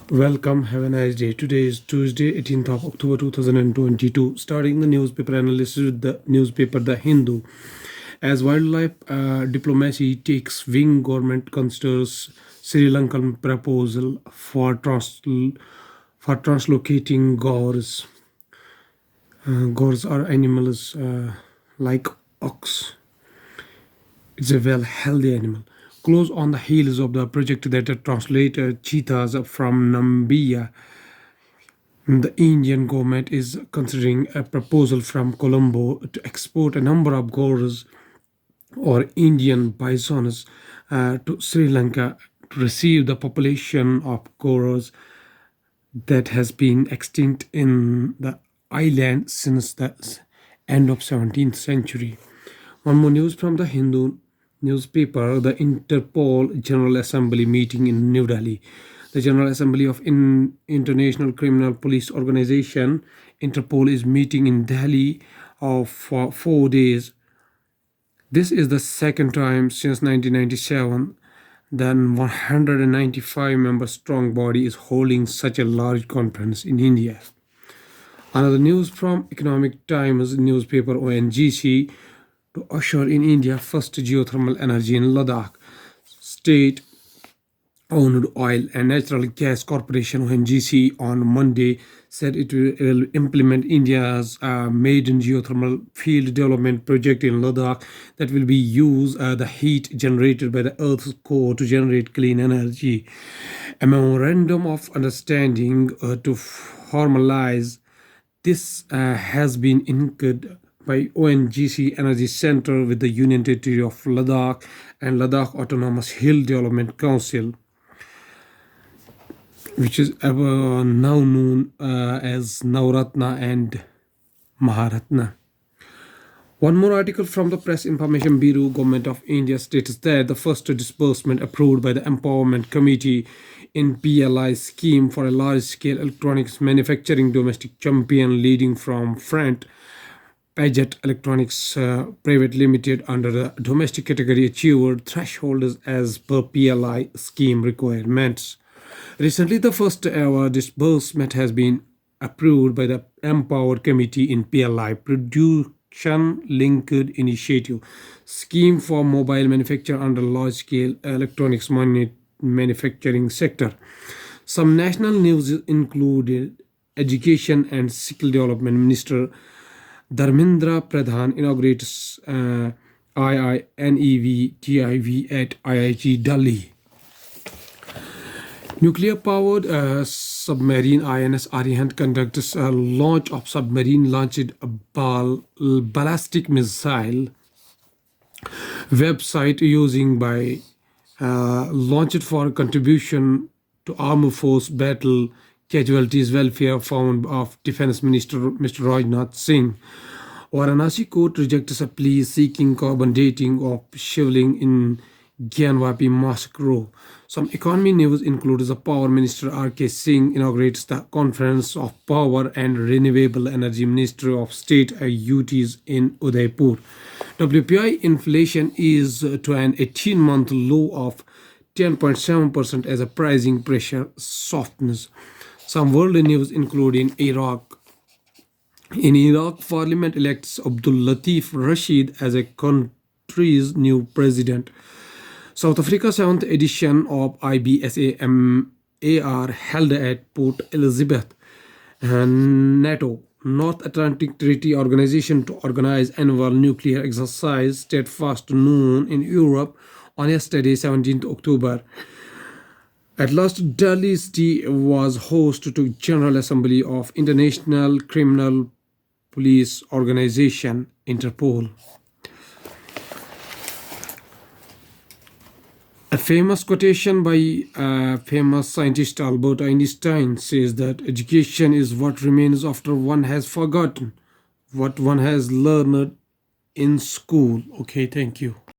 Welcome, have a nice day. Today is Tuesday, 18th of October 2022. Starting the newspaper analysis with the newspaper The Hindu. As wildlife diplomacy takes wing, government considers Sri Lankan proposal for translocating gores. Gores are animals like ox. It's a well healthy animal. Close on the heels of the project that translated cheetahs from Namibia, the Indian government is considering a proposal from Colombo to export a number of gores or Indian bisons to Sri Lanka to receive the population of gores that has been extinct in the island since the end of 17th century. One more news from the Hindu newspaper, the Interpol General Assembly meeting in New Delhi. The General Assembly of International Criminal Police Organization, Interpol, is meeting in Delhi for 4 days. This is the second time since 1997 that 195-member strong body is holding such a large conference in India. Another news from Economic Times newspaper, ONGC, to usher in India's first geothermal energy in Ladakh. State-owned Oil and Natural Gas Corporation (ONGC) on Monday said it will implement India's maiden geothermal field development project in Ladakh that will be use the heat generated by the Earth's core to generate clean energy. A memorandum of understanding to formalize this has been inked by ONGC Energy Center with the Union Territory of Ladakh and Ladakh Autonomous Hill Development Council, which is now known as Navratna and Maharatna. One more article from the Press Information Bureau. Government of India states that the first disbursement approved by the Empowerment Committee in PLI scheme for a large-scale electronics manufacturing domestic champion leading from front Paget Electronics Private Limited under the domestic category achieved thresholds as per PLI scheme requirements. Recently, the first ever disbursement has been approved by the Empowered Committee in PLI Production Linked Initiative scheme for mobile manufacture under large-scale electronics manufacturing sector. Some national news included Education and Skill Development Minister Dharmendra Pradhan inaugurates IINEV TIV at IIT Delhi. Nuclear-powered submarine INS Arihant conducts a launch of submarine-launched ballistic missile website using by launched for contribution to armed force battle casualties welfare fund of Defense Minister Mr. Rajnath Singh. Varanasi court rejects a plea seeking carbon dating of shivling in Gyanvapi massacre. Some economy news includes the Power Minister R.K. Singh inaugurates the Conference of Power and Renewable Energy Ministry of State UTs in Udaipur. WPI inflation is to an 18-month low of 10.7% as a pricing pressure softens. Some world news including Iraq. In Iraq, Parliament elects Abdul Latif Rashid as a country's new president. South Africa's 7th edition of IBSA-MAR held at Port Elizabeth. NATO, North Atlantic Treaty Organization, to organize annual nuclear exercise steadfast noon in Europe on yesterday, 17th October. At last, Delhi City was host to General Assembly of International Criminal Police Organization, Interpol. A famous quotation by famous scientist Albert Einstein says that education is what remains after one has forgotten what one has learned in school. Okay, thank you.